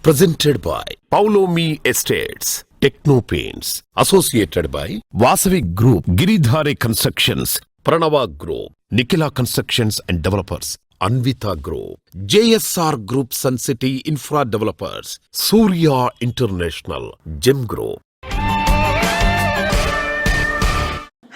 Presented by Paulomi Estates, Techno Paints, associated by Vasavi Group, Giridhare Constructions, Pranava Group, Nikhila Constructions and Developers, Anvita Group, JSR Group, Sun City Infra Developers, Surya International, Gem Group.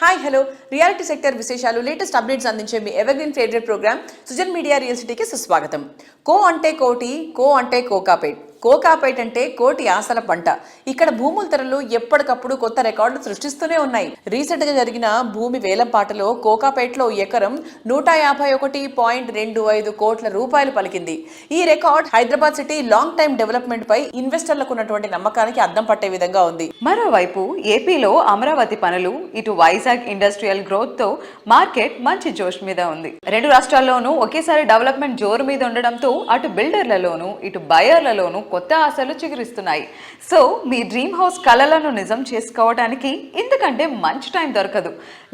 Hi hello reality sector విశేషాలు latest updates అందించే మీ evergreen favourite programme Sujan media real సిటీకి సుస్వాగతం. కో అంటే కోటి, కో అంటే కోకాపేట్. కోకాపేట్ అంటే కోటి ఆశల పంట. ఇక్కడ భూముల ధరలు ఎప్పటికప్పుడు కొత్త రికార్డులు సృష్టిస్తూనే ఉన్నాయి. రీసెంట్ గా జరిగిన భూమి వేలంపాటలో కోకాపేట్లో ఎకరం 151.25 కోట్ల రూపాయలు పలికింది. ఈ record Hyderabad city long time development పై ఇన్వెస్టర్లకు ఉన్నటువంటి నమ్మకానికి అద్దం పట్టే విధంగా ఉంది. మరోవైపు ఏపీలో అమరావతి పనులు, ఇటు వైజాగ్ ఇండస్ట్రియల్ గ్రోత్ తో మార్కెట్ మంచి జోష్ మీద ఉంది. రెండు రాష్ట్రాల్లోనూ ఒకేసారి డెవలప్మెంట్ జోరు మీద ఉండడంతో అటు బిల్డర్లలోనూ ఇటు బయర్లలోనూ కొత్త ఆశలు చిగురిస్తున్నాయి. సో మీ డ్రీమ్ హౌస్ కలలను నిజం చేసుకోవడానికి ఇంతకంటే మంచి టైం దొరకదు.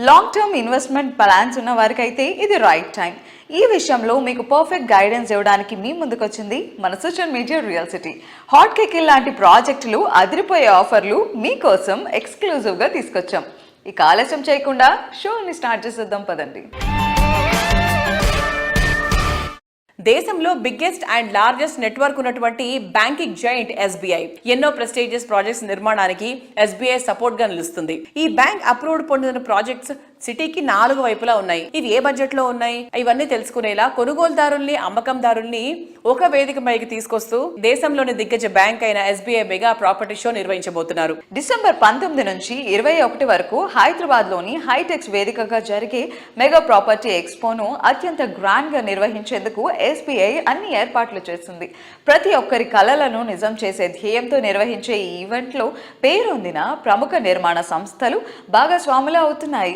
లాంగ్ టర్మ్ ఇన్వెస్ట్మెంట్ ప్లాన్స్ ఉన్న వారికైతే ఇది రైట్ టైం. ఈ విషయంలో మీకు పర్ఫెక్ట్ గైడెన్స్ ఇవ్వడానికి మీ ముందుకొచ్చింది మన social media real city. Hot cakes లాంటి ప్రాజెక్టులు, అదిరిపోయే ఆఫర్లు మీకోసం ఎక్స్క్లూజివ్గా తీసుకొచ్చాం. ఇక ఆలస్యం చేయకుండా షోని స్టార్ట్ చేసేద్దాం పదండి. దేశంలో బిగ్గెస్ట్ అండ్ లార్జెస్ట్ నెట్వర్క్ ఉన్నటువంటి బ్యాంకింగ్ జైంట్ ఎస్బీఐ ఎన్నో ప్రెస్టీజియస్ ప్రాజెక్ట్స్ నిర్మాణానికి ఎస్బీఐ సపోర్ట్ గా నిలుస్తుంది. ఈ బ్యాంక్ అప్రూవ్డ్ పొందిన ప్రాజెక్ట్స్ సిటీకి 4 వైపులా ఉన్నాయి. ఇవి ఏ బడ్జెట్ లో ఉన్నాయి, ఇవన్నీ తెలుసుకునేలా కొనుగోలుదారుల్ని, అమ్మకందారుల్ని ఒక వేదిక పైకి తీసుకొస్తూ దేశంలోని దిగ్గజ బ్యాంక్ అయిన ఎస్బీఐ మెగా ప్రాపర్టీ షో నిర్వహించబోతున్నారు. డిసెంబర్ 19 నుంచి 21 వరకు హైదరాబాద్ లోని హైటెక్స్ వేదికగా జరిగే మెగా ప్రాపర్టీ ఎక్స్పోను అత్యంత గ్రాండ్ గా నిర్వహించేందుకు ఎస్బీఐ అన్ని ఏర్పాట్లు చేస్తుంది. ప్రతి ఒక్కరి కలలను నిజం చేసే ధ్యేయంతో నిర్వహించే ఈ ఈవెంట్ లో పేరొందిన ప్రముఖ నిర్మాణ సంస్థలు భాగస్వాములు అవుతున్నాయి.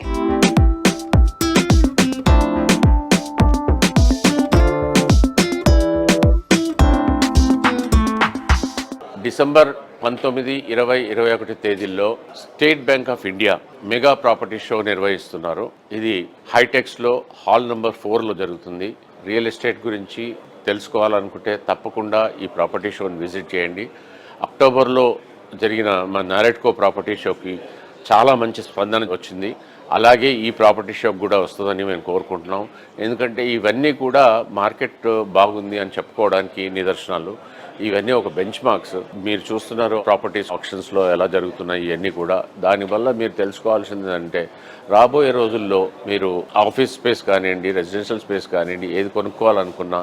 డిసెంబర్ 19, 20, 21 తేదీల్లో state bank of India mega property show నిర్వహిస్తున్నారు. ఇది హైటెక్స్లో హాల్ నెంబర్ 4లో జరుగుతుంది. రియల్ ఎస్టేట్ గురించి తెలుసుకోవాలనుకుంటే తప్పకుండా ఈ ప్రాపర్టీ షోని విజిట్ చేయండి. అక్టోబర్లో జరిగిన మా నారెట్కో ప్రాపర్టీ షోకి చాలా మంచి స్పందన వచ్చింది. అలాగే ఈ ప్రాపర్టీ షోకి కూడా వస్తుందని మేము కోరుకుంటున్నాం. ఎందుకంటే ఇవన్నీ కూడా మార్కెట్ బాగుంది అని చెప్పుకోవడానికి నిదర్శనాలు. ఇవన్నీ ఒక బెంచ్ మార్క్స్. మీరు చూస్తున్నారు ప్రాపర్టీస్ ఆక్షన్స్లో ఎలా జరుగుతున్నాయి ఇవన్నీ కూడా. దానివల్ల మీరు తెలుసుకోవాల్సింది అంటే రాబోయే రోజుల్లో మీరు ఆఫీస్ స్పేస్ కానివ్వండి, రెసిడెన్షియల్ స్పేస్ కానివ్వండి, ఏది కొనుక్కోవాలనుకున్నా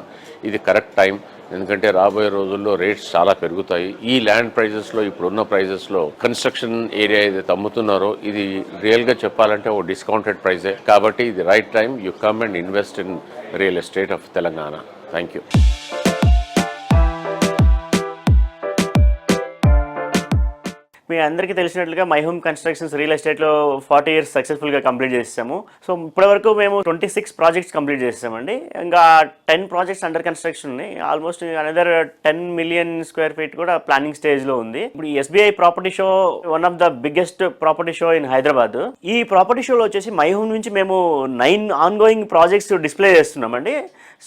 ఇది కరెక్ట్ టైం. ఎందుకంటే రాబోయే రోజుల్లో రేట్స్ చాలా పెరుగుతాయి. ఈ ల్యాండ్ ప్రైజెస్లో, ఇప్పుడున్న ప్రైజెస్లో కన్స్ట్రక్షన్ ఏరియా ఏదైతే అమ్ముతున్నారో ఇది రియల్గా చెప్పాలంటే ఓ డిస్కౌంటెడ్ ప్రైజే. కాబట్టి ఇది right time. You come and invest in real estate of Telangana. Thank you. మీ అందరికీ తెలిసినట్లుగా మై హోమ్ కన్స్ట్రక్షన్స్ రియల్ ఎస్టేట్లో 40 years సక్సెస్ఫుల్గా కంప్లీట్ చేసాము. సో ఇప్పటివరకు మేము 26 ప్రాజెక్ట్స్ కంప్లీట్ చేసామండి. ఇంకా 10 ప్రాజెక్ట్స్ అండర్ కన్స్ట్రక్షన్ ఉన్నాయి. Almost another 10 million square feet కూడా ప్లానింగ్ స్టేజ్లో ఉంది. ఇప్పుడు ఈ SBI property show one of the biggest property show in Hyderabad. ఈ ప్రాపర్టీ షోలో వచ్చేసి మై హోమ్ నుంచి మేము 9 ఆన్గోయింగ్ ప్రాజెక్ట్స్ డిస్ప్లే చేస్తున్నామండి.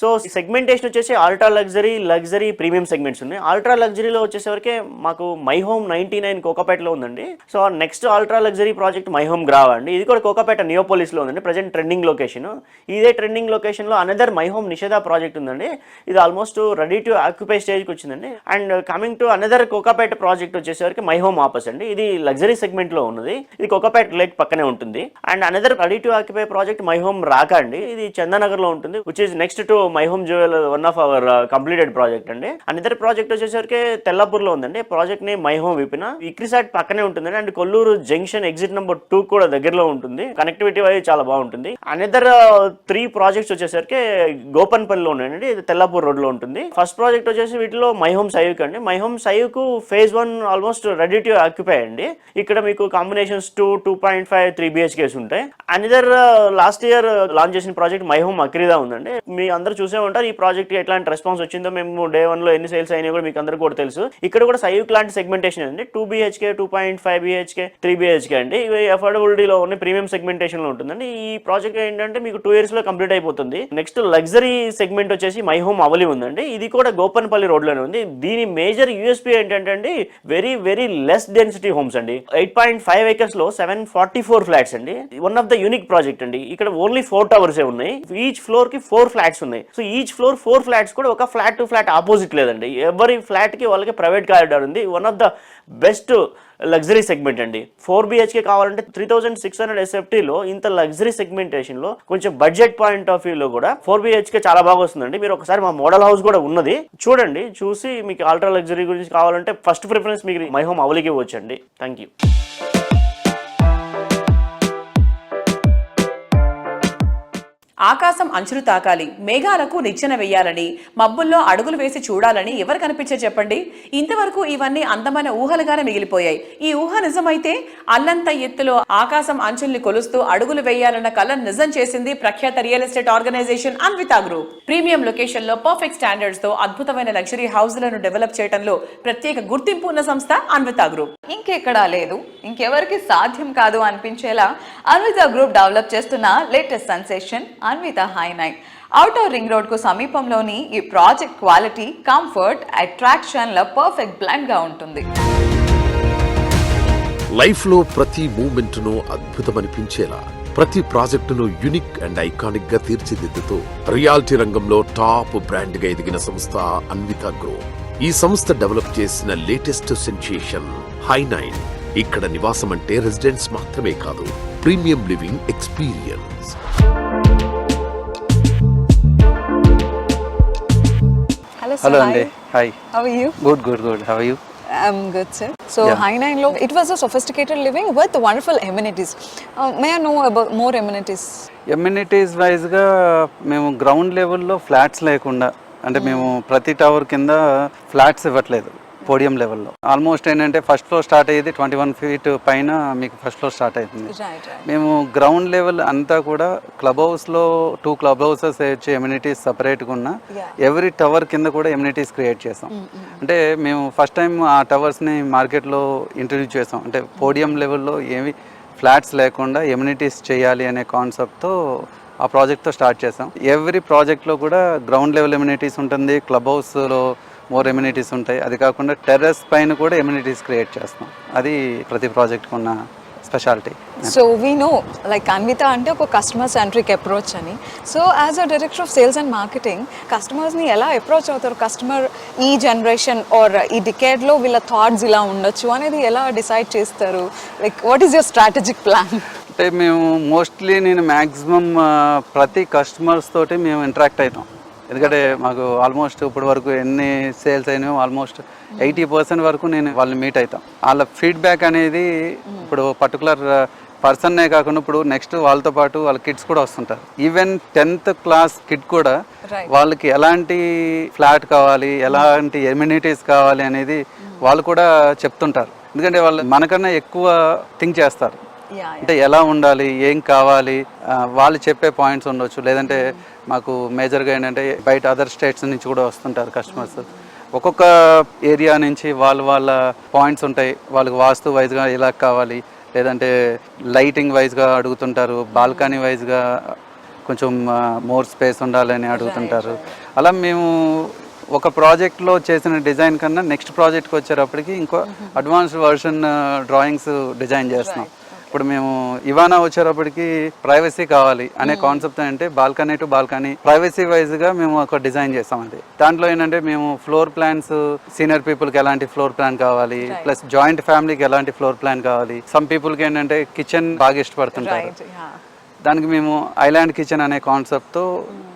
సో సెగ్మెంటేషన్ వచ్చేసి అల్ట్రా లగ్జరీ ప్రీమియం సెగ్మెంట్స్ ఉన్నాయి. అల్ట్రా లగ్జరీలో వచ్చేసరికి మాకు మై హోమ్ 99 కోకాపేటలో ఉందండి. So next ultra luxury project my home Grava అండి. ఇది కూడా కోకాపేట నియోపోలిస్లో ఉందండి. Present trending location. ఇదే ట్రెండింగ్ లొకేషన్లో అనదర్ మై హోమ్ నిషేధ ప్రాజెక్ట్ ఉందండి. ఇది ఆల్మోస్ట్ రెడీ టు ఆక్యుపై స్టేజ్కి వచ్చిందండి. And coming to another Kokapet project వచ్చేసరికి మై హోమ్ ఆపస్ అండి. ఇది లగ్జరీ సెగ్మెంట్లో ఉన్నది. ఇది కోకాపేట లేక్ పక్కనే ఉంటుంది. And another ready to occupy project my home Raka అండి. ఇది చందానగర్లో ఉంటుంది. Which is next to my home jewel, one of our completed project అండి. అనదర్ ప్రాజెక్ట్ వచ్చేసరికి తెల్లాపూర్లో ఉందండి. ప్రాజెక్ట్ ని మై హోమ్ విపిన ఇక్రిసాట్ పక్కనే ఉంటుందండి. And Kollur junction exit number 2 కూడా దగ్గరలో ఉంటుంది. కనెక్టివిటీ అనేది చాలా బాగుంటుంది. అనదర్ 3 ప్రాజెక్ట్స్ వచ్చేసరికి గోపన్పల్లిలో ఉన్నాయండి. ఇది తెల్లాపూర్ రోడ్ లో ఉంటుంది. ఫస్ట్ ప్రాజెక్ట్ వచ్చేసి వీటిలో మై హోమ్ సైవ్క్ అండి. My home Sayuk phase 1 almost ready to occupy అండి. ఇక్కడ మీకు కాంబినేషన్స్ 2.5, 3 BHKs ఉంటాయి. అనదర్ లాస్ట్ ఇయర్ లాంచ్ చేసిన ప్రాజెక్ట్ మై హోమ్ అక్రీదా ఉందండి. మీ అందరూ అందరూ చూసే ఉంటారు ఈ ప్రాజెక్ట్ ఎట్లాంటి రెస్పాన్స్ వచ్చిందో. మేము డే 1లో ఎన్ని సేల్స్ అయినా కూడా మీకు అందరికీ కూడా తెలుసు. ఇక్కడ కూడా సైవ్ లాంటి సెగ్మెంటేషన్ అండి, 2 BHK, 2.5 BHK, 3 BHK అండి. ఇవి అఫోర్డబిలిటీలో ఉన్న ప్రీమియం సెగ్మెంటేషన్ లో ఉంటుందండి. ఈ ప్రాజెక్ట్ ఏంటంటే మీకు 2 years లో కంప్లీట్ అయిపోతుంది. నెక్స్ట్ లగ్జరీ సెగ్మెంట్ వచ్చేసి మై హోమ్ అవలి ఉందండి. ఇది కూడా గోపన్పల్లి రోడ్ లోనే ఉంది. దీని మేజర్ యూఎస్పీ ఏంటంటే అండి very very less density homes అండి. 8.5 acres లో 744 ఫ్లాట్స్ అండి. One of the unique project అండి. ఇక్కడ ఓన్లీ 4 towers ఉన్నాయి. ఈచ్ ఫ్లోర్ కి 4 ఫ్లాట్స్ ఉన్నాయి. సో ఈచ్ ఫ్లోర్ 4 ఫ్లాట్స్ కూడా ఒక ఫ్లాట్ టు ఫ్లాట్ ఆపోజిట్ లేదండి. ఎవరి ఫ్లాట్ కి వాళ్ళకి ప్రైవేట్ కారిడార్ ఉంది. One of the best luxury segment అండి. 4 BHK కావాలంటే 3600 SFTలో ఇంత లగ్జరీ సెగ్మెంటేషన్ లో కొంచెం బడ్జెట్ పాయింట్ ఆఫ్ వ్యూలో కూడా 4 BHK చాలా బాగా వస్తుందండి. మీరు ఒకసారి మా మోడల్ హౌస్ కూడా ఉన్నది చూడండి, చూసి మీకు అల్ట్రా లగ్జరీ గురించి కావాలంటే ఫస్ట్ ప్రిఫరెన్స్ మీకు మై హోమ్ అవలికి వచ్చండి. Thank you. ఆకాశం అంచులు తాకాలి, మేఘాలకు నిచ్చెన వెయ్యాలని, మబ్బుల్లో అడుగులు వేసి చూడాలని ఎవరు కనిపించే చెప్పండి. ఇంతవరకు ఇవన్నీ అందమైన ఊహలుగానే మిగిలిపోయాయి. ఈ ఊహ నిజమైతే అల్లంత ఎత్తులో ఆకాశం అంచుల్ని కొలుస్తూ అడుగులు వేయాలన్న కలను నిజం చేసింది ప్రఖ్యాత real estate organization Anvita group. Premium location లో పర్ఫెక్ట్ స్టాండర్డ్స్ తో అద్భుతమైన లగ్జరీ హౌస్లను డెవలప్ చేయడంలో ప్రత్యేక గుర్తింపు ఉన్న సంస్థ అన్వితా గ్రూప్. ఇంకెక్కడా లేదు, ఇంకెవరికి సాధ్యం కాదు అనిపించేలా అన్వితా గ్రూప్ డెవలప్ చేస్తున్న లేటెస్ట్ సెన్సేషన్ అన్వితా హై9. ఔటర్ రింగ్ రోడ్ కు సమీపంలోని ఈ ప్రాజెక్ట్ క్వాలిటీ, కంఫర్ట్, అట్రాక్షన్ల పర్ఫెక్ట్ బ్లెండ్ గా ఉంటుంది. లైఫ్ లో ప్రతి మూమెంట్ ను అద్భుతమనిపించేలా ప్రతి ప్రాజెక్టును యూనిక్ అండ్ ఐకానిక్ గా తీర్చిదిద్దుతూ రియాలిటీ రంగంలో టాప్ బ్రాండ్ గా ఎదిగిన సంస్థ అన్వితా గ్రూప్. ఈ సంస్థ డెవలప్ చేసిన లేటెస్ట్ సెన్సేషన్ హై9. ఇక్కడ నివాసం అంటే రెసిడెన్స్ మాత్రమే కాదు, premium living experience. Hello Andy. Hi. How are you? Good. How are you? I'm good, sir. So High9 lo it was a sophisticated living with wonderful amenities. May I know about more amenities? Amenities wise గా మేము ground లెవెల్లో flats లేకుండా, అంటే మేము ప్రతి tower కింద flats ఇవ్వట్లేదు. Podium లెవెల్లో ఆల్మోస్ట్ ఏంటంటే ఫస్ట్ ఫ్లోర్ స్టార్ట్ అయ్యేది 21 feet పైన మీకు ఫస్ట్ ఫ్లోర్ స్టార్ట్ అవుతుంది. మేము గ్రౌండ్ లెవెల్ అంతా కూడా క్లబ్ హౌస్లో 2 club houses వచ్చి ఎమ్యూనిటీస్ సపరేట్గా ఉన్న ఎవ్రీ టవర్ కింద కూడా ఎమ్యూనిటీస్ క్రియేట్ చేసాం. అంటే మేము ఫస్ట్ టైం ఆ టవర్స్ని మార్కెట్లో ఇంట్రడ్యూస్ చేసాం. అంటే పోడియం లెవెల్లో ఏమి ఫ్లాట్స్ లేకుండా ఎమ్యూనిటీస్ చేయాలి అనే కాన్సెప్ట్తో ఆ ప్రాజెక్ట్తో స్టార్ట్ చేసాం. ఎవ్రీ ప్రాజెక్ట్లో కూడా గ్రౌండ్ లెవెల్ ఎమ్యూనిటీస్ ఉంటుంది, క్లబ్ హౌస్లో మోర్ ఎమ్యూనిటీస్ ఉంటాయి. అది కాకుండా టెర్రస్ పైన కూడా ఎమ్యూనిటీస్ క్రియేట్ చేస్తాం. అది ప్రతి ప్రాజెక్ట్కి ఉన్న speciality. So we know like Anvita అంటే ఒక కస్టమర్ సెంట్రిక్ అప్రోచ్ అని. So as a director of sales and marketing కస్టమర్స్ని ఎలా అప్రోచ్ అవుతారు? కస్టమర్ ఈ జనరేషన్ ఆర్ ఈ డికేడ్లో వీళ్ళ థాట్స్ ఇలా ఉండొచ్చు అనేది ఎలా డిసైడ్ చేస్తారు? Like what is your strategic plan? అంటే మేము మోస్ట్లీ నేను మ్యాక్సిమం ప్రతి కస్టమర్స్ తోటి మేము ఇంటరాక్ట్ అవుతాం. ఎందుకంటే మాకు ఆల్మోస్ట్ ఇప్పటి వరకు ఎన్ని సేల్స్ అయినాయో ఆల్మోస్ట్ 80% వరకు నేను వాళ్ళని మీట్ అవుతాం. వాళ్ళ ఫీడ్బ్యాక్ అనేది ఇప్పుడు పర్టికులర్ పర్సన్నే కాకుండా ఇప్పుడు నెక్స్ట్ వాళ్ళతో పాటు వాళ్ళ కిడ్స్ కూడా వస్తుంటారు. ఈవెన్ 10th class కిడ్ కూడా వాళ్ళకి ఎలాంటి ఫ్లాట్ కావాలి, ఎలాంటి ఎమ్యూనిటీస్ కావాలి అనేది వాళ్ళు కూడా చెప్తుంటారు. ఎందుకంటే వాళ్ళు మనకన్నా ఎక్కువ థింక్ చేస్తారు. అంటే ఎలా ఉండాలి, ఏం కావాలి, వాళ్ళు చెప్పే పాయింట్స్ ఉండొచ్చు. లేదంటే మాకు మేజర్గా ఏంటంటే బయట అదర్ స్టేట్స్ నుంచి కూడా వస్తుంటారు కస్టమర్స్. ఒక్కొక్క ఏరియా నుంచి వాళ్ళ పాయింట్స్ ఉంటాయి. వాళ్ళకి వాస్తు వైజ్గా ఎలా కావాలి, లేదంటే లైటింగ్ వైజ్గా అడుగుతుంటారు, బాల్కనీ వైజ్గా కొంచెం మోర్ స్పేస్ ఉండాలని అడుగుతుంటారు. అలా మేము ఒక ప్రాజెక్ట్లో చేసిన డిజైన్ కన్నా నెక్స్ట్ ప్రాజెక్ట్కి వచ్చేటప్పటికి ఇంకో అడ్వాన్స్డ్ వర్షన్ డ్రాయింగ్స్ డిజైన్ చేస్తున్నాం. ఇప్పుడు మేము ఇవానా వచ్చేటప్పటికి ప్రైవసీ కావాలి అనే కాన్సెప్ట్ అంటే బాల్కనీ టు బాల్కనీ ప్రైవసీ వైజ్గా మేము ఒక డిజైన్ చేస్తాం. అది దాంట్లో ఏంటంటే మేము ఫ్లోర్ ప్లాన్స్ సీనియర్ పీపుల్కి ఎలాంటి ఫ్లోర్ ప్లాన్ కావాలి, ప్లస్ జాయింట్ ఫ్యామిలీకి ఎలాంటి ఫ్లోర్ ప్లాన్ కావాలి. సమ్ పీపుల్కి ఏంటంటే కిచెన్ బాగా ఇష్టపడుతుంటారు. దానికి మేము ఐలాండ్ కిచెన్ అనే కాన్సెప్ట్తో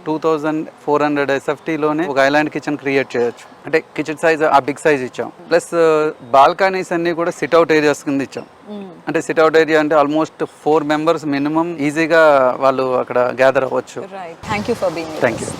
2400 SFTలోనే ఒక ఐలాండ్ కిచెన్ క్రియేట్ చేయొచ్చు. అంటే కిచెన్ సైజ్ ఆ బిగ్ సైజ్ ఇచ్చాం. ప్లస్ బాల్కనీస్ అన్ని కూడా సిట్అవుట్ ఏరియాస్ కింద ఇచ్చాం. అంటే సిట్అవుట్ ఏరియా అంటే ఆల్మోస్ట్ 4 members మినిమం ఈజీగా వాళ్ళు అక్కడ గ్యాదర్ అవ్వచ్చు. Thank you.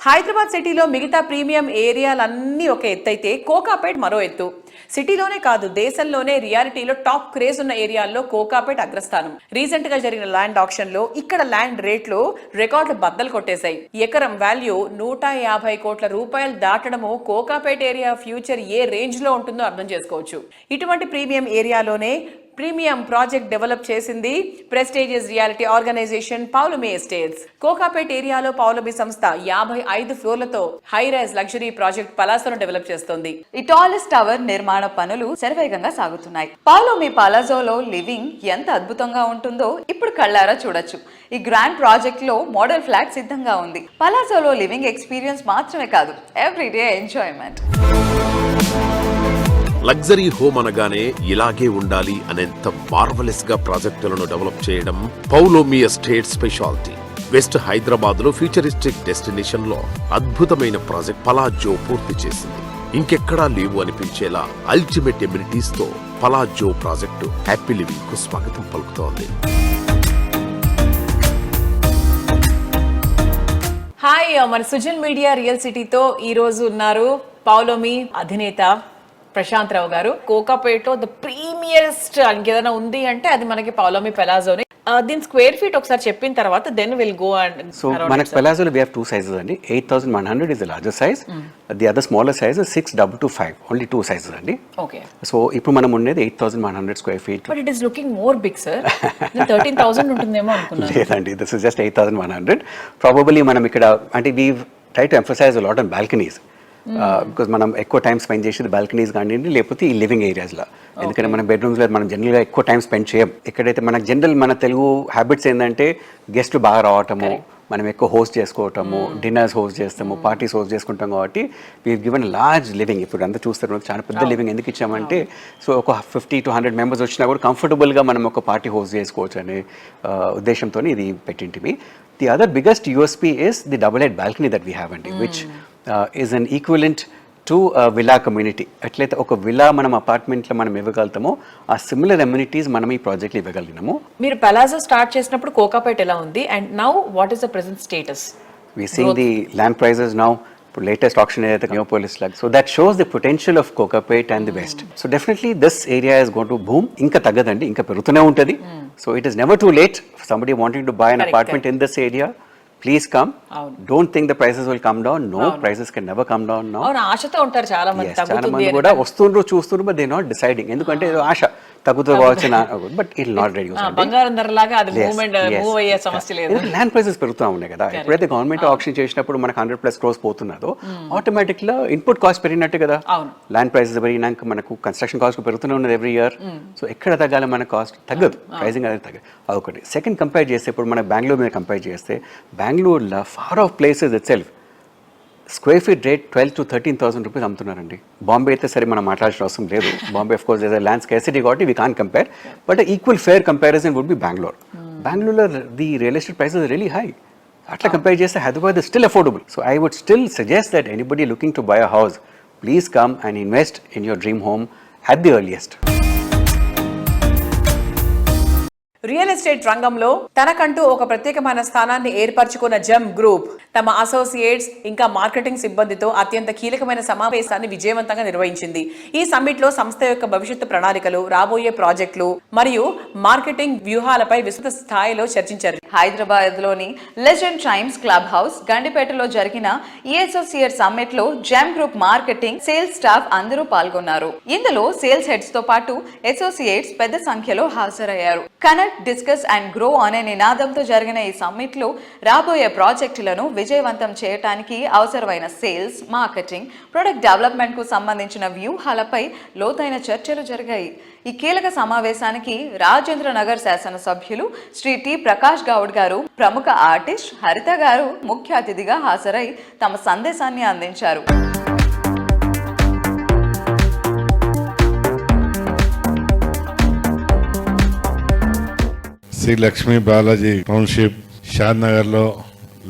హైదరాబాద్ సిటీలో మిగతా ప్రీమియం ఏరియాలన్నీ ఒక ఎత్తు అయితే కోకాపేట్ మరో ఎత్తు. సిటీలోనే కాదు దేశంలోనే రియాలిటీలో టాప్ క్రేజ్ ఉన్న ఏరియాల్లో కోకాపేట్ అగ్రస్థానం. రీసెంట్ గా జరిగిన ల్యాండ్ ఆక్షన్ లో ఇక్కడ ల్యాండ్ రేట్లు రికార్డులు బద్దలు కొట్టేశాయి. ఎకరం వాల్యూ 150 కోట్ల రూపాయలు దాటడము కోకాపేట్ ఏరియా ఫ్యూచర్ ఏ రేంజ్ లో ఉంటుందో అర్థం చేసుకోవచ్చు. ఇటువంటి ప్రీమియం ఏరియాలోనే ప్రీమియం ప్రాజెక్ట్ డెవలప్ చేసింది prestigious reality organisation Paulami estates. Kokapet ఏరియాలో పౌలమి సంస్థ 55 ఫ్లోర్లతో హై రైజ్ లగ్జరీ ప్రాజెక్ట్ పలాసోను డెవలప్ చేస్తోంది. ఈ టాలెస్ట్ టవర్ నిర్మాణ పనులు శరవేగంగా సాగుతున్నాయి. పౌలమి పలాజోలో లివింగ్ ఎంత అద్భుతంగా ఉంటుందో ఇప్పుడు కళ్ళారా చూడొచ్చు. ఈ గ్రాండ్ ప్రాజెక్ట్ లో మోడల్ ఫ్లాట్ సిద్ధంగా ఉంది. పలాజోలో లివింగ్ ఎక్స్పీరియన్స్ మాత్రమే కాదు, ఎవ్రీడే ఎంజాయ్మెంట్. లగ్జరీ హోమ్ అనగానే ఇలాగే ఉండాలి అనేంత మార్వలెస్ గా ప్రాజెక్టులను డెవలప్ చేయడం Paulomi estate speciality. West Hyderabad లో ఫ్యూచరిస్టిక్ డెస్టినేషన్ లో అద్భుతమైన ప్రాజెక్ట్ పలాజో పూర్తి చేసింది. ఇంకెక్కడా లేవు అనిపించేలా అల్టిమేట్ ఎమ్యూనిటీస్ తో పలాజో ప్రాజెక్టు హ్యాపీ లివింగ్ కు స్వాగతం పలుకుతోంది. హాయ్, మన సుజన్ మీడియా రియల్ సిటీతో ఈ రోజు ఉన్నారు పౌలోమి అధినేత ప్రశాంత్ రావు గారు. కోకాపేటలో ద ప్రీమియరెస్ట్ ఇంకేదైనా ఉంది అంటే అది మనకి పౌలోమి పెలాజోని. దీని స్క్వేర్ ఫీట్ ఒకసారి చెప్పిన తర్వాత then will go and so మనకి పెలాజోలో వి హావ్ 2 సైజెస్ అండి. 8100 is the larger size, the other smaller size 6225, only 2 sizes అండి. ఓకే, సో ఇప్పుడు మనం ఉండేది 8100 square feet. But it is looking more big sir. 13,000 ఉంటుందేమో అనుకున్నాను. లేదండి, దిస్ ఇస్ జస్ట్ 8100. ప్రాబబుల్లీ మనం ఇక్కడ అంటే we try to emphasize a lot on balconies, because మనం ఎక్కువ టైం స్పెండ్ చేసేది బాల్కనీస్ కానివ్వండి లేకపోతే ఈ లివింగ్ ఏరియాస్లో. ఎందుకంటే మనం బెడ్రూమ్స్లో మనం జనరల్గా ఎక్కువ టైం స్పెండ్ చేయం. ఎక్కడైతే మనకు జనరల్ మన తెలుగు హ్యాబిట్స్ ఏంటంటే గెస్ట్లు బాగా రావటము, మనం ఎక్కువ హోస్ట్ చేసుకోవటము, డిన్నర్స్ హోస్ట్ చేస్తాము, పార్టీస్ హోస్ట్ చేసుకుంటాం. కాబట్టి వీ గివెన్ లార్జ్ లివింగ్. ఇప్పుడు అంతా చూస్తారు చాలా పెద్ద లివింగ్ ఎందుకు ఇచ్చామంటే సో ఒక 50 to 100 మెంబర్స్ వచ్చినా కూడా కంఫర్టబుల్గా మనం ఒక పార్టీ హోస్ట్ చేసుకోవచ్చు అనే ఉద్దేశంతో ఇది పెట్టింటివి. The other biggest USP is the double height balcony that we have అండి, which is an equivalent to villa community. ఎట్లయితే ఒక విలా మనం అపార్ట్మెంట్లో మనం ఇవ్వగలుగుతామో ఆ సిమిలర్ అమ్యూనిటీస్ మనం ఈ ప్రాజెక్ట్లో ఇవ్వగలిగినాము. మీరు పెలాజో స్టార్ట్ చేసినప్పుడు కోకాపేట్ ఎలా ఉంది and now what is the present status? We seeing the land prices now. Latest auction area at Neopolis Lag. So that shows the potential of Kokapet and the West. So definitely this area is going to boom. Inka tagadandi, inka perutune untadi. So it is never too late for somebody wanting to buy an apartment in this area. Please come. Don't think the prices will come down. No, prices can never come down now. అవును, ఆశతో ఉంటారు చాలా మంది. Yes, చాలా మంది కూడా వస్తుండ్రు చూస్తుండ్రు, but they not deciding. ఎందుకంటే ఏదో ఆశ తగ్గుతుంది కావచ్చు, బట్ ఇట్ నాట్ రెడ్యూస్. బంగారం ధరలాగా అది మూవ్ అయ్యే సమస్య లేదు. ల్యాండ్ ప్రైసెస్ పెరుగుతూ ఉన్నాయి కదా. ఎప్పుడైతే గవర్నమెంట్ ఆక్షన్ చేసినప్పుడు మనకు 100+ crores పోతున్నదో ఆటోమేటిక్ గా ఇన్పుట్ కాస్ట్ పెరిగినట్టు కదా. ల్యాండ్ ప్రైసెస్ పెరిగినాక మనకు కన్స్ట్రక్షన్ కాస్ట్ పెరుగుతూనే ఉన్నది ఎవ్రీ ఇయర్. సో ఎక్కడ తగ్గాలి మన కాస్ట్? తగ్గదు, ప్రైసింగ్ అనేది తగ్గదు. అదొకటి. సెకండ్ కంపేర్ చేస్తే ఇప్పుడు మన బెంగళూరు మీద కంపేర్ చేస్తే బెంగళూరులో far off places itself square feet rate 12,000 to 13,000 rupees అమ్ముతున్నారండి. బాంబే అయితే సరే మనం మాట్లాడాల్సిన అవసరం లేదు. Bombay of course land scarcity కాబట్టి we can't compare, but equal fair comparison would be Bangalore. బెంగళూరులో the real estate prices really high. అట్లా కంపేర్ చేస్తే Hyderabad is still affordable. So I would still suggest that anybody looking to buy a house, please come and invest in your dream home at the earliest. Real estate రంగంలో తనకంటూ ఒక ప్రత్యేకమైన స్థానాన్ని ఏర్పరచుకున్న gem group తమ associates ఇంకా marketing సిబ్బందితో అత్యంత కీలకమైన సమావేశాన్ని విజయవంతంగా నిర్వహించింది. ఈ సమ్మిట్ లో సంస్థ యొక్క భవిష్యత్తు ప్రణాళికలు, రాబోయే ప్రాజెక్టులు మరియు మార్కెటింగ్ వ్యూహాలపై విస్తృత స్థాయిలో చర్చించారు. హైదరాబాద్ లోని లెజెండ్ టైమ్స్ క్లబ్ హౌస్ గండిపేటలో జరిగిన ఈ అసోసియేట్ సమ్మిట్ లో gem group marketing, sales staff అందరూ పాల్గొన్నారు. ఇందులో సేల్స్ హెడ్స్ తో పాటు అసోసియేట్స్ పెద్ద సంఖ్యలో హాజరయ్యారు. కనెక్ట్, డిస్కస్ అండ్ గ్రో అనే నినాదంతో జరిగిన ఈ సమ్మిట్ లో రాబోయే ప్రాజెక్టులను విజయవంతం చేయడానికి అవసరమైన సేల్స్, మార్కెటింగ్, ప్రొడక్ట్ డెవలప్మెంట్ కు సంబంధించిన వ్యూహాలపై లోతైన చర్చలు జరిగాయి. ఈ కీలక సమావేశానికి రాజేంద్ర నగర్ శాసనసభ్యులు శ్రీ టి ప్రకాష్ గౌడ్ గారు, ప్రముఖ ఆర్టిస్ట్ హరిత గారు ముఖ్య అతిథిగా హాజరై తమ సందేశాన్ని అందించారు. శ్రీ లక్ష్మీ బాలాజీ టౌన్షిప్ షాద్ నగర్ లో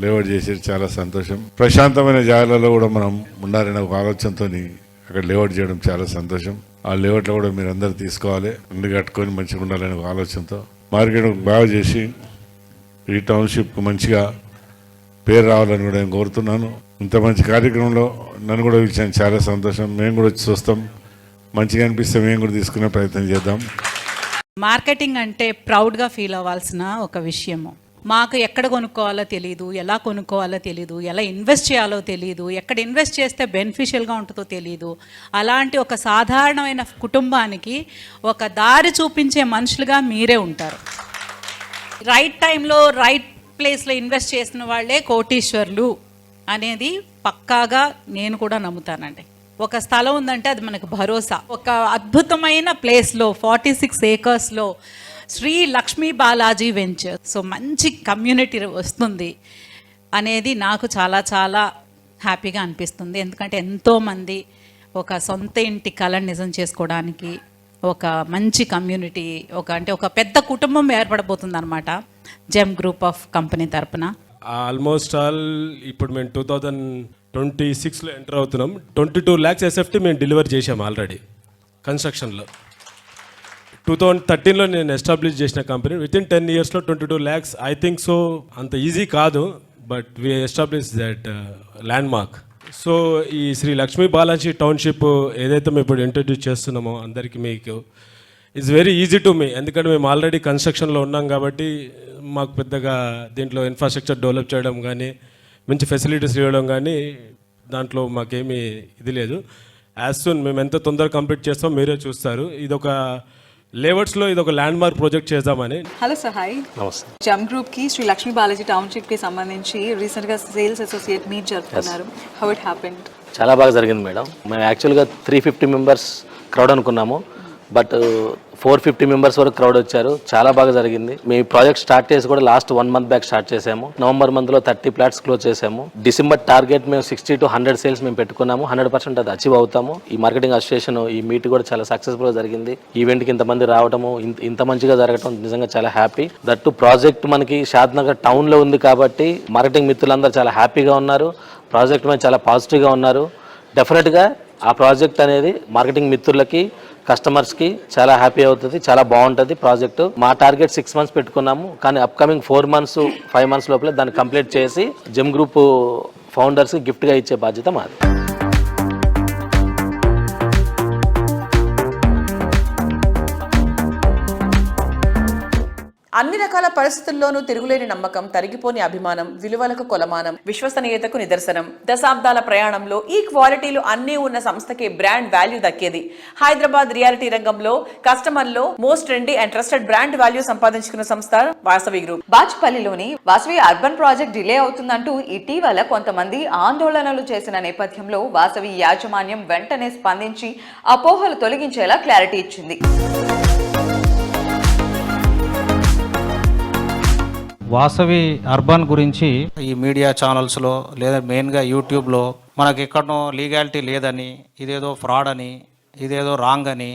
లేఅవుట్ చేసేది చాలా సంతోషం. ప్రశాంతమైన జాగాలలో కూడా మనం ఉండాలనే ఒక ఆలోచనతో అక్కడ లేఅవుట్ చేయడం చాలా సంతోషం. ఆ లేఅవుట్లో కూడా మీరు అందరు తీసుకోవాలి, ఇల్లు కట్టుకొని మంచిగా ఉండాలనే ఒక ఆలోచనతో మార్కెట్ బాగా చేసి ఈ టౌన్షిప్కు మంచిగా పేరు రావాలని కూడా నేను కోరుతున్నాను. ఇంత మంచి కార్యక్రమంలో నన్ను కూడా పిలిచాను, చాలా సంతోషం. మేము కూడా వచ్చి చూస్తాం, మంచిగా అనిపిస్తే మేము కూడా తీసుకునే ప్రయత్నం చేద్దాం. మార్కెటింగ్ అంటే ప్రౌడ్గా ఫీల్ అవ్వాల్సిన ఒక విషయము. మాకు ఎక్కడ కొనుక్కోవాలో తెలియదు, ఎలా కొనుక్కోవాలో తెలియదు, ఎలా ఇన్వెస్ట్ చేయాలో తెలియదు, ఎక్కడ ఇన్వెస్ట్ చేస్తే బెనిఫిషియల్గా ఉంటుందో తెలియదు. అలాంటి ఒక సాధారణమైన కుటుంబానికి ఒక దారి చూపించే మనుషులుగా మీరే ఉంటారు. రైట్ టైంలో రైట్ ప్లేస్లో ఇన్వెస్ట్ చేసిన వాళ్ళే కోటీశ్వర్లు అనేది పక్కాగా నేను కూడా నమ్ముతానండి. ఒక స్థలం ఉందంటే అది మనకు భరోసా. ఒక అద్భుతమైన ప్లేస్లో 46 ఏకర్స్లో శ్రీ లక్ష్మీ బాలాజీ వెంచర్, సో మంచి కమ్యూనిటీ వస్తుంది అనేది నాకు చాలా చాలా హ్యాపీగా అనిపిస్తుంది. ఎందుకంటే ఎంతోమంది ఒక సొంత ఇంటి కళను నిజం చేసుకోవడానికి ఒక మంచి కమ్యూనిటీ, ఒక పెద్ద కుటుంబం ఏర్పడబోతుంది అనమాట జెమ్ గ్రూప్ ఆఫ్ కంపెనీ తరపున. ఆల్మోస్ట్ ఆల్ ఇప్పుడు మేము 2026లో ఎంటర్ అవుతున్నాం. 22 lakhs ఎస్ఎఫ్టీ మేము డెలివర్ చేసాము ఆల్రెడీ కన్స్ట్రక్షన్లో. 2013లో నేను ఎస్టాబ్లిష్ చేసిన company. Within 10 yearsలో 22 lakhs. I think so అంత ఈజీ కాదు, but we establish that land mark. So ఈ శ్రీ లక్ష్మీ బాలాజీ టౌన్షిప్ ఏదైతే మేము ఇప్పుడు ఇంట్రడ్యూస్ చేస్తున్నామో అందరికీ మీకు it's very easy to me. ఎందుకంటే మేము ఆల్రెడీ కన్స్ట్రక్షన్లో ఉన్నాం కాబట్టి మాకు పెద్దగా దీంట్లో ఇన్ఫ్రాస్ట్రక్చర్ డెవలప్ చేయడం కానీ మంచి ఫెసిలిటీస్ ఇవ్వడం కానీ దాంట్లో మాకేమీ ఇది లేదు. యాజ్ సూన్ మేము ఎంత తొందరగా కంప్లీట్ చేస్తామో మీరే చూస్తారు. ఇదొక లేఅవుట్స్లో ఇదొక ల్యాండ్ మార్క్ ప్రాజెక్ట్ చేద్దామని. Hello sir, hi. నమస్తే. జమ్ గ్రూప్ కి శ్రీ లక్ష్మీ బాలాజీ టౌన్షిప్ కి సంబంధించి రీసెంట్ గా సేల్స్ అసోసియేట్ మీట్ జరుపుకున్నారు. How it happened? చాలా బాగా జరిగింది మేడం. మేము యాక్చువల్గా 350 మెంబర్స్ క్రౌడ్ అనుకున్నాము, బట్ 450 మెంబర్స్ వరకు క్రౌడ్ వచ్చారు. చాలా బాగా జరిగింది. మేము ప్రాజెక్ట్ స్టార్ట్ చేసి కూడా లాస్ట్ 1 month బ్యాక్ స్టార్ట్ చేసాము. నవంబర్ మంత్లో 30 plots క్లోజ్ చేసాము. డిసెంబర్ టార్గెట్ మేము 60 to 100 సేల్స్ మేము పెట్టుకున్నాము. 100% అది అచీవ్ అవుతాము. ఈ మార్కెటింగ్ అసోసియేషన్ ఈ మీట్ కూడా చాలా సక్సెస్ఫుల్గా జరిగింది. ఈవెంట్కి ఇంతమంది రావడము, ఇంత మంచిగా జరగడం నిజంగా చాలా హ్యాపీ. దట్టు ప్రాజెక్ట్ మనకి షాద్నగర్ టౌన్లో ఉంది కాబట్టి మార్కెటింగ్ మిత్రులందరూ చాలా హ్యాపీగా ఉన్నారు. ప్రాజెక్ట్ మీద చాలా పాజిటివ్గా ఉన్నారు. డెఫినెట్గా ఆ ప్రాజెక్ట్ అనేది మార్కెటింగ్ మిత్రులకి, కస్టమర్స్కి చాలా హ్యాపీ అవుతుంది. చాలా బాగుంటుంది ప్రాజెక్టు. మా టార్గెట్ 6 months పెట్టుకున్నాము, కానీ అప్కమింగ్ 4 months 5 months లోపల దాన్ని కంప్లీట్ చేసి జెమ్ గ్రూప్ ఫౌండర్స్కి గిఫ్ట్గా ఇచ్చే బాధ్యత మాది. అన్ని రకాల పరిస్థితుల్లోనూ తిరుగులేని నమ్మకం, తరిగిపోని అభిమానం, విలువలకు కొలమానం, విశ్వసనీయతకు నిదర్శనం. దశాబ్దాల ప్రయాణంలో ఈ క్వాలిటీలు అన్నీ ఉన్న సంస్థకి బ్రాండ్ వాల్యూ దక్కేది. హైదరాబాద్ రియాలిటీ రంగంలో కస్టమర్లో most trendy and trusted brand value సంపాదించుకున్న సంస్థ వాసవి గ్రూప్. బాచ్పల్లిలోని వాసవి అర్బన్ ప్రాజెక్ట్ డిలే అవుతుందంటూ ఇటీవల కొంతమంది ఆందోళనలు చేసిన నేపథ్యంలో వాసవి యాజమాన్యం వెంటనే స్పందించి అపోహలు తొలగించేలా క్లారిటీ ఇచ్చింది. వాసవి అర్బన్ గురించి ఈ మీడియా ఛానల్స్లో లేదా మెయిన్గా యూట్యూబ్లో మనకి ఎక్కడనో లీగాలిటీ లేదని, ఇదేదో ఫ్రాడ్ అని, ఇదేదో రాంగ్ అని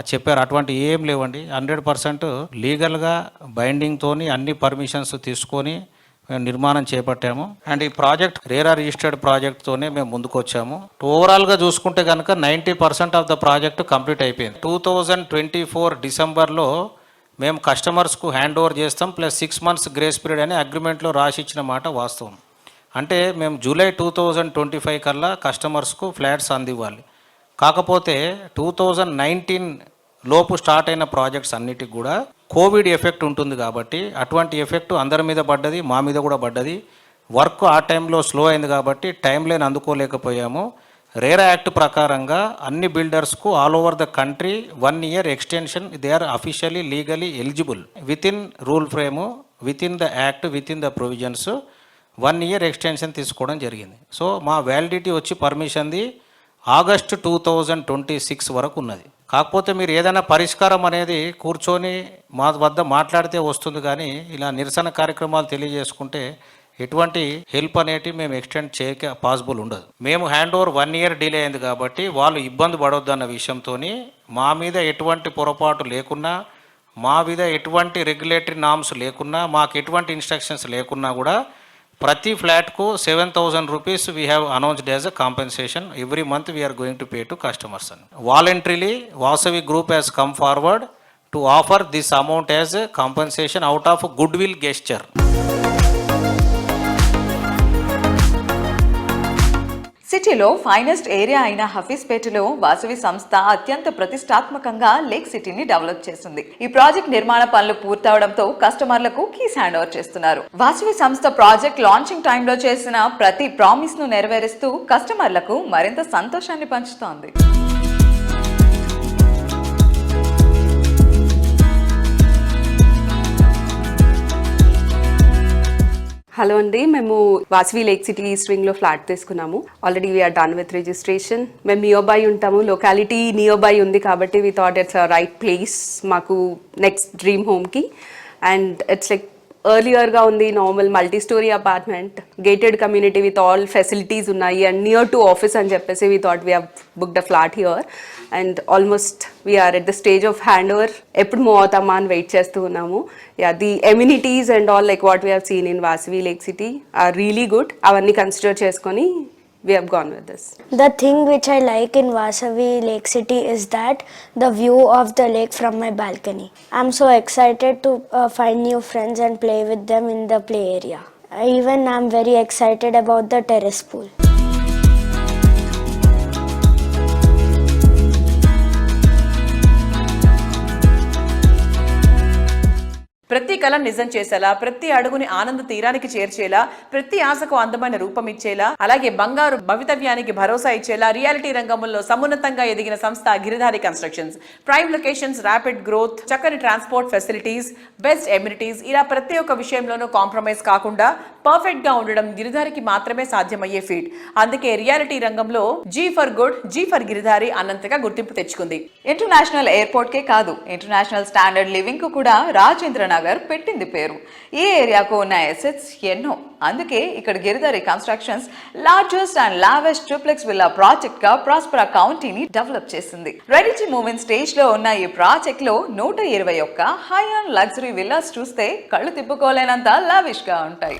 చెప్పారు. అటువంటి ఏం లేవండి. 100% లీగల్గా బైండింగ్తోని అన్ని పర్మిషన్స్ తీసుకొని మేము నిర్మాణం చేపట్టాము. అండ్ ఈ ప్రాజెక్ట్ రేరా రిజిస్టర్డ్ ప్రాజెక్ట్తోనే మేము ముందుకు వచ్చాము. ఓవరాల్గా చూసుకుంటే కనుక 90% ఆఫ్ ద ప్రాజెక్ట్ కంప్లీట్ అయిపోయింది. 2024 డిసెంబర్లో మేము కస్టమర్స్కు హ్యాండ్ ఓవర్ చేస్తాం, ప్లస్ 6 months గ్రేస్ పీరియడ్ అని అగ్రిమెంట్లో రాసి ఇచ్చిన మాట వాస్తవం. అంటే మేము జూలై 2025 కల్లా కస్టమర్స్కు ఫ్లాట్స్ అందివ్వాలి. కాకపోతే 2019 లోపు స్టార్ట్ అయిన ప్రాజెక్ట్స్ అన్నిటికి కూడా కోవిడ్ ఎఫెక్ట్ ఉంటుంది కాబట్టి అటువంటి ఎఫెక్ట్ అందరి మీద పడ్డది, మా మీద కూడా పడ్డది. వర్క్ ఆ టైంలో స్లో అయింది కాబట్టి టైం లైన్ అందుకోలేకపోయాము. రేరా యాక్ట్ ప్రకారంగా అన్ని బిల్డర్స్కు all over the country 1 year extension they are officially legally eligible within rule frame, within the act, within the provisions 1 year extension తీసుకోవడం జరిగింది. సో మా validity వచ్చి పర్మిషన్ది August 2026 వరకు ఉన్నది. కాకపోతే మీరు ఏదైనా పరిష్కారం అనేది కూర్చొని మా వద్ద మాట్లాడితే వస్తుంది, కానీ ఇలా నిరసన కార్యక్రమాలు తెలియజేసుకుంటే ఎటువంటి హెల్ప్ అనేటి మేము ఎక్స్టెండ్ చేయక పాసిబుల్ ఉండదు. మేము హ్యాండ్ ఓవర్ 1 year డిలే అయింది కాబట్టి వాళ్ళు ఇబ్బంది పడొద్దన్న విషయంతో మా మీద ఎటువంటి పొరపాటు లేకున్నా, మా మీద ఎటువంటి రెగ్యులేటరీ నామ్స్ లేకున్నా, మాకు ఎటువంటి ఇన్స్ట్రక్షన్స్ లేకున్నా కూడా ప్రతి ఫ్లాట్కు 7,000 rupees we have announced as a compensation every month we are going to pay to customers అని. Voluntarily Vasavi group has come forward to offer this amount as compensation out of good will gesture. సిటీలో finest area అయిన హఫీజ్పేటలో వాసవి సంస్థ అత్యంత ప్రతిష్టాత్మకంగా lake సిటీని develop చేస్తుంది. ఈ ప్రాజెక్ట్ నిర్మాణ పనులు పూర్తవడంతో కస్టమర్లకు కీస్ హ్యాండ్ ఓవర్ చేస్తున్నారు. వాసవి సంస్థ ప్రాజెక్ట్ లాంచింగ్ టైంలో చేసిన ప్రతి ప్రామిస్ ను నెరవేరుస్తూ కస్టమర్లకు మరింత సంతోషాన్ని పంచుతోంది. హలో అండి, మేము వాసవి లేక్ సిటీ ఈస్ట్ వింగ్లో ఫ్లాట్ తీసుకున్నాము. Already we're done with registration. మేము నియర్ బై ఉంటాము, లొకాలిటీ నియర్ బై ఉంది కాబట్టి we thought it's a right place మాకు నెక్స్ట్ డ్రీమ్ హోమ్కి. అండ్ ఇట్స్ లైక్ ఎర్లియర్గా ఉంది, normal multi storey apartment, gated community with all facilities ఉన్నాయి అండ్ నియర్ టు ఆఫీస్ అని చెప్పేసి we thought we have booked a flat here and almost we're at the stage of handover. ఎప్పుడు move అవుతామా అని wait చేస్తూ ఉన్నాము. Yeah, the amenities and all like what we have seen in Vasavi lake city are really good. అవన్నీ consider చేసుకొని we have gone with this. The thing which I like in Vasavi Lake City is that the view of the lake from my balcony. I'm so excited to find new friends and play with them in the play area. Even I'm very excited about the terrace pool. ప్రతి కళ నిజం చేసేలా, ప్రతి అడుగుని ఆనంద తీరానికి చేర్చేలా, ప్రతి ఆశకు అందమైన రూపం ఇచ్చేలా, అలాగే బంగారు భవితవ్యానికి భరోసా ఇచ్చేలా రియాలిటీ రంగంలో సమున్నతంగా ఎదిగిన సంస్థ Giridhari constructions. Prime locations, rapid growth, చక్కని ట్రాన్స్పోర్ట్ ఫెసిలిటీస్, బెస్ట్ ఎమ్యూనిటీస్, ఇలా ప్రతి ఒక్క విషయంలోనూ కాంప్రమైజ్ కాకుండా పర్ఫెక్ట్ గా ఉండడం గిరిధారికి మాత్రమే సాధ్యమయ్యే ఫీట్. అందుకే రియాలిటీ రంగంలో G for good, G for Giridhari అన్నంతగా గుర్తింపు తెచ్చుకుంది. ఇంటర్నేషనల్ ఎయిర్పోర్ట్ కే కాదు, ఇంటర్నేషనల్ స్టాండర్డ్ లివింగ్ కు కూడా రాజేంద్ర నగర్ పెట్టింది పేరు. ఈ ఏరియాకు ఉన్న ఎసెట్స్ ఎన్నో. అందుకే ఇక్కడ Giridhari constructions largest and లావెస్ట్ triplex villa project గా ప్రాస్పరా కౌంటీని డెవలప్ చేసింది. Ready to move in stage లో ఉన్న ఈ ప్రాజెక్ట్ లో 121 హై అండ్ లగ్జరీ విల్లాస్ చూస్తే కళ్ళు తిప్పుకోలేనంత లావిష్ గా ఉంటాయి.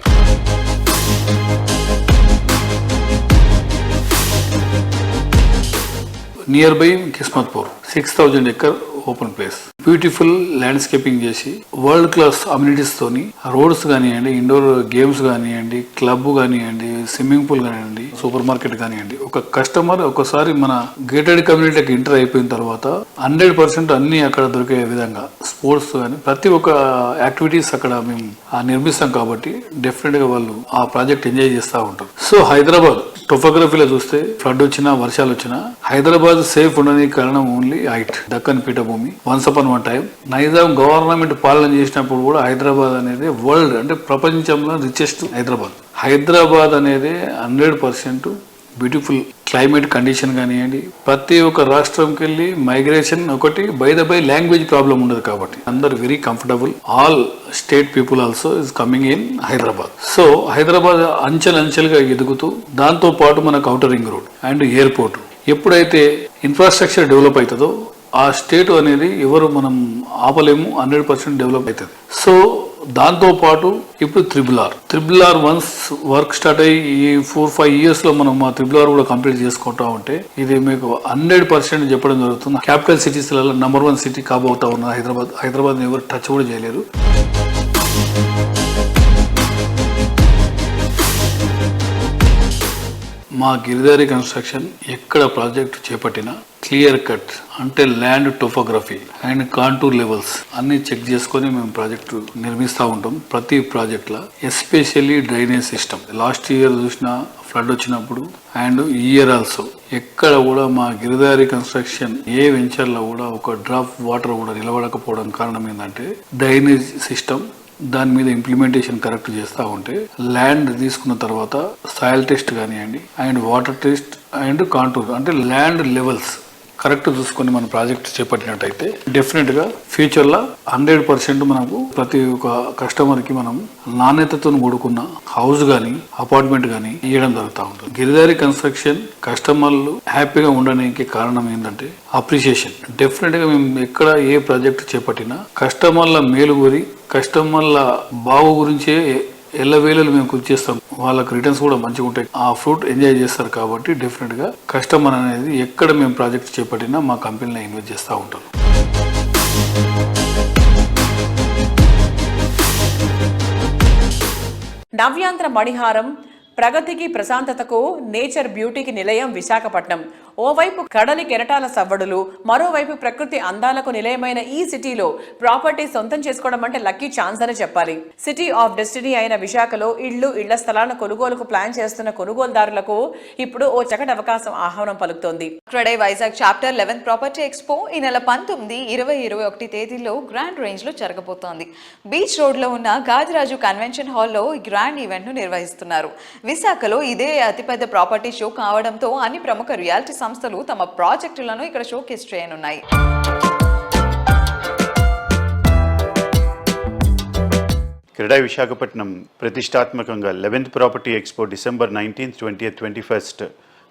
Near by Kismatpur 6000 acre open place, beautiful landscaping చేసి వరల్డ్ క్లాస్ అమ్యూనిటీస్ తోని రోడ్స్ కానివ్వండి, ఇండోర్ గేమ్స్ కానివ్వండి, క్లబ్ కానివ్వండి, స్విమ్మింగ్ పూల్ కానివ్వండి, సూపర్ మార్కెట్ కానివ్వండి. ఒక కస్టమర్ ఒకసారి మన గేటెడ్ కమ్యూనిటీకి ఎంటర్ అయిపోయిన తర్వాత 100% అన్ని అక్కడ దొరికే విధంగా స్పోర్ట్స్ కానీ ప్రతి ఒక్క యాక్టివిటీస్ అక్కడ మేము నిర్మిస్తాం కాబట్టి డెఫినెట్ గా వాళ్ళు ఆ ప్రాజెక్ట్ ఎంజాయ్ చేస్తూ ఉంటారు. సో హైదరాబాద్ టోపోగ్రఫీలో చూస్తే ఫ్లడ్ వచ్చినా, వర్షాలు వచ్చినా హైదరాబాద్ సేఫ్ ఉండడానికి కారణం ఓన్లీ హైట్, దక్కన్ పీఠభూమి. Once upon one time Nizam government పాలన చేసినప్పుడు కూడా హైదరాబాద్ అనేది వరల్డ్ అంటే ప్రపంచంలో రిచెస్ట్ హైదరాబాద్ అనేది 100% బ్యూటిఫుల్ క్లైమేట్ కండిషన్ కానివ్వండి, ప్రతి ఒక్క రాష్ట్రంకి వెళ్ళి మైగ్రేషన్ ఒకటి బై లాంగ్వేజ్ ప్రాబ్లం ఉండదు కాబట్టి అందరు very comfortable. All state people also is coming in Hyderabad. So Hyderabad అంచెలంచెలుగా ఎదుగుతూ దాంతో పాటు మనకు outer ring road and airport ఎప్పుడైతే ఇన్ఫ్రాస్ట్రక్చర్ డెవలప్ అవుతుందో ఆ స్టేట్ అనేది ఎవరు మనం ఆపలేము, 100% డెవలప్ అవుతుంది. సో దాంతో పాటు ఇప్పుడు triple R once work start అయ్యి ఈ 4-5 years లో మనం ఆ త్రిబుల్ ఆర్ కూడా కంప్లీట్ చేసుకుంటా ఉంటే ఇది మీకు 100% చెప్పడం జరుగుతుంది. క్యాపిటల్ సిటీస్లలో నెంబర్ 1 సిటీ కాబోతా ఉన్న హైదరాబాద్ ఎవరు టచ్ కూడా చేయలేరు. మా గిరిధారి కన్స్ట్రక్షన్ ఎక్కడ ప్రాజెక్ట్ చేపట్టినా క్లియర్ కట్ అంటే land topography and contour levels అన్ని చెక్ చేసుకొని మేము ప్రాజెక్టు నిర్మిస్తూ ఉంటాం. ప్రతి ప్రాజెక్ట్లో especially drainage system last year చూసిన ఫ్లడ్ వచ్చినప్పుడు అండ్ ఈ ఇయర్ ఆల్సో ఎక్కడ కూడా మా గిరిధారి కన్స్ట్రక్షన్ ఏ వెంచర్లో కూడా ఒక డ్రాప్ వాటర్ కూడా నిలబడకపోవడం కారణం ఏంటంటే డ్రైనేజ్ సిస్టమ్ దాని మీద ఇంప్లిమెంటేషన్ కరెక్ట్ చేస్తూ ఉంటే ల్యాండ్ తీసుకున్న తర్వాత సాయిల్ టెస్ట్ కానివ్వండి and water test and contour అంటే ల్యాండ్ లెవెల్స్ కరెక్ట్ చూసుకొని మన ప్రాజెక్ట్ చేపట్టినట్టయితే డెఫినెట్గా ఫ్యూచర్లో 100% మనకు ప్రతి ఒక్క కస్టమర్కి మనం నాణ్యతతో కూడుకున్న హౌస్ కానీ అపార్ట్మెంట్ కానీ ఇవ్వడం జరుగుతూ ఉంటుంది. గిరిధారి కన్స్ట్రక్షన్ కస్టమర్లు హ్యాపీగా ఉండడానికి కారణం ఏంటంటే అప్రిషియేషన్. డెఫినెట్గా మేము ఎక్కడ ఏ ప్రాజెక్ట్ చేపట్టినా కస్టమర్ల మేలు గురి కస్టమర్ల బాగు గురించే ఎల్లవేళలు మేము కృషి చేస్తాం. వాళ్ళకి రిటర్న్స్ కూడా మంచిగా ఉంటాయి, ఆ ఫ్రూట్ ఎంజాయ్ చేస్తారు. కాబట్టి డెఫినెట్గా కస్టమర్ అనేది ఎక్కడ మేము ప్రాజెక్ట్ చేపట్టినా మా కంపెనీలో ఇన్వెస్ట్ చేస్తూ ఉంటాం. నవ్యాంధ్ర మణిహారం ప్రగతికి ప్రశాంతతకు నేచర్ బ్యూటీకి నిలయం విశాఖపట్నం. ఓవైపు కడలి కెరటాల సవ్వడులు, మరోవైపు ప్రకృతి అందాలకు నిలయమైన ఈ సిటీలో ప్రాపర్టీ సొంతం చేసుకోవడం అంటే లక్కీ ఛాన్స్ అని చెప్పాలి. సిటీ ఆఫ్ డెస్టినీ అయిన విశాఖలో ఇళ్ల స్థలాల కొనుగోలుకు ప్లాన్ చేస్తున్న కొనుగోలుదారులకు ఇప్పుడు ఓ చక్కటి అవకాశం ఆహ్వానం పలుకుతోంది. CREDAI Vizag chapter 11 property expo ఈ నెల 19, 20, 21 తేదీల్లో గ్రాండ్ రేంజ్ లో జరగబోతోంది. బీచ్ రోడ్ లో ఉన్న గాదిరాజు కన్వెన్షన్ హాల్లో ఈ గ్రాండ్ ఈవెంట్ ను నిర్వహిస్తున్నారు. విశాఖలో ఇదే అతిపెద్ద ప్రాపర్టీ షో కావడంతో అన్ని ప్రముఖ రియాలిటీ సంస్థలు తమ ప్రాజెక్టులను ఇక్కడ షోకేస్ చేయనున్నాయి. క్రెడై విశాఖపట్నం ప్రతిష్టాత్మకంగా 11th property expo December 19th, 20th, 21st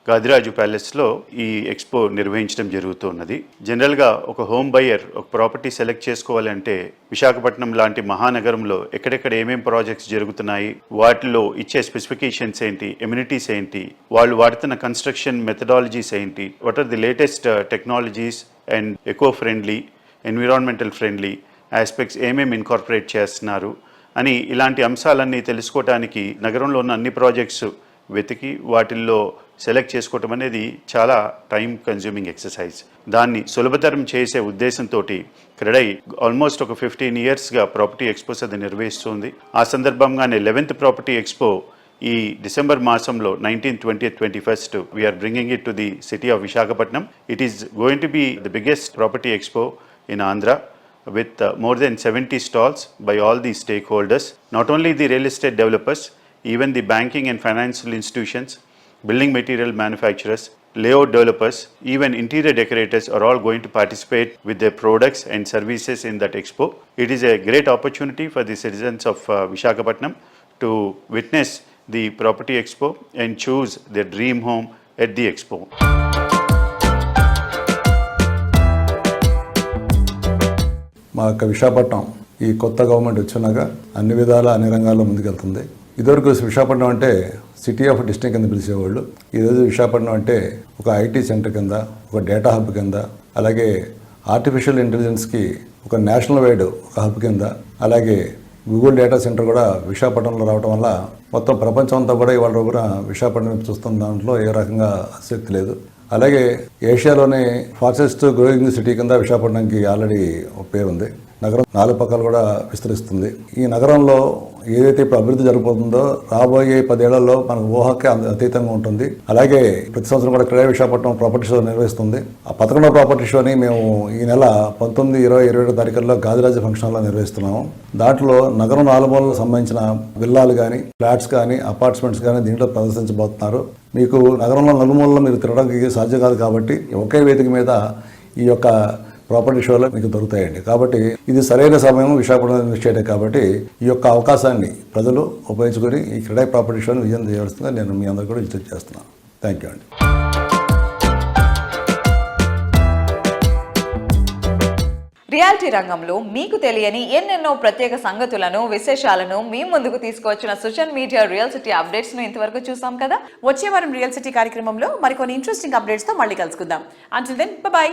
Gadiraju ప్యాలెస్లో ఈ ఎక్స్పో నిర్వహించడం జరుగుతున్నది. జనరల్గా ఒక హోమ్ బయర్ ఒక ప్రాపర్టీ సెలెక్ట్ చేసుకోవాలంటే విశాఖపట్నం లాంటి మహానగరంలో ఎక్కడెక్కడ ఏమేం ప్రాజెక్ట్స్ జరుగుతున్నాయి, వాటిలో ఇచ్చే స్పెసిఫికేషన్స్ ఏంటి, ఎమ్యూనిటీస్ ఏంటి, వాళ్ళు వాడుతున్న కన్స్ట్రక్షన్ మెథడాలజీస్ ఏంటి, what are the latest technologies and eco friendly, environmental friendly aspects ఏమేమి ఇన్కార్పొరేట్ చేస్తున్నారు అని ఇలాంటి అంశాలన్నీ తెలుసుకోవడానికి నగరంలో ఉన్న అన్ని ప్రాజెక్ట్స్ వెతికి వాటిల్లో సెలెక్ట్ చేసుకోవటం అనేది చాలా టైం కన్జ్యూమింగ్ ఎక్సర్సైజ్. దాన్ని సులభతరం చేసే ఉద్దేశంతో క్రెడై ఆల్మోస్ట్ ఒక 15 yearsగా ప్రాపర్టీ ఎక్స్పోస్ అది నిర్వహిస్తుంది. ఆ సందర్భంగానే 11th ప్రాపర్టీ ఎక్స్పో ఈ డిసెంబర్ మాసంలో 19th, 20th, 21st we are bringing it to the city of Visakhapatnam. It is going to be the biggest property expo in Andhra with more than 70 stalls by all the stakeholders, not only the real estate developers, even the banking and financial institutions, building material manufacturers, layout developers, even interior decorators are all going to participate with their products and services in that expo. It is a great opportunity for the citizens of Visakhapatnam to witness the property expo and choose their dream home at the expo. మా యొక్క విశాఖపట్నం ఈ కొత్త government వచ్చినాక అన్ని విధాల అన్ని రంగాల్లో ముందుకెళ్తుంది. ఇదివరకు విశాఖపట్నం అంటే సిటీ ఆఫ్ డెస్టినీ కింద పిలిచేవాళ్ళు. ఈరోజు విశాఖపట్నం అంటే ఒక ఐటీ సెంటర్ కింద, ఒక డేటా హబ్ కింద, అలాగే ఆర్టిఫిషియల్ ఇంటెలిజెన్స్కి ఒక నేషనల్ వైడ్ ఒక హబ్ కింద, అలాగే గూగుల్ డేటా సెంటర్ కూడా విశాఖపట్నంలో రావడం వల్ల మొత్తం ప్రపంచం అంతా కూడా ఇవాళ రోజున విశాఖపట్నం చూస్తున్న దాంట్లో ఏ రకంగా ఆసక్తి లేదు. అలాగే ఏషియాలోనే ఫాస్టెస్ట్ గ్రోయింగ్ సిటీ కింద విశాఖపట్నంకి ఆల్రెడీ ఒక పేరు ఉంది. నగరం 4 పక్కలు కూడా విస్తరిస్తుంది. ఈ నగరంలో ఏదైతే ఇప్పుడు అభివృద్ధి జరగబోతుందో రాబోయే 10 ఏళ్లలో మనకు ఊహకి అతీతంగా ఉంటుంది. అలాగే ప్రతి సంవత్సరం కూడా క్రెడై విశాఖపట్నం ప్రాపర్టీ షో నిర్వహిస్తుంది. ఆ 11వ ప్రాపర్టీ షోని మేము ఈ నెల 19, 20, 21 తారీఖుల్లో గాదిరాజు ఫంక్షన్ హాల్లో నిర్వహిస్తున్నాము. దాంట్లో నగరం నాలుమూలకు సంబంధించిన విల్లాలు కానీ, ఫ్లాట్స్ కానీ, అపార్ట్మెంట్స్ కానీ దీంట్లో ప్రదర్శించబోతున్నారు. మీకు నగరంలో నలుమూలలో మీరు తిరగడానికి సాధ్యం కాదు కాబట్టి ఒకే వేదిక మీద ఈ యొక్క ప్రాపర్టీ షోలో మీకు దొరుకుతాయండి. కాబట్టి ఇది సరైన సమయం విశాఖపట్నం ఇన్వెస్ట్ చేయడం కాబట్టి ఈ యొక్క అవకాశాన్ని ప్రజలు ఉపయోగించుకొని ఈ క్రెడై ప్రాపర్టీ షోని విజయం చేయవలసిందిగా నేను మీ అందరికీ కూడా విజిట్ చేస్తున్నాను. థ్యాంక్ యూ అండి. రియాలిటీ రంగంలో మీకు తెలియని ఎన్నెన్నో ప్రత్యేక సంగతులను, విశేషాలను మీ ముందుకు తీసుకువచ్చిన social media real city updates ను ఇంతవరకు చూసాం కదా. వచ్చే వారం రియల్ సిటీ కార్యక్రమంలో మరికొన్ని ఇంట్రెస్టింగ్ అప్డేట్స్ తో మళ్ళీ కలుసుకుందాం. Until then bye by.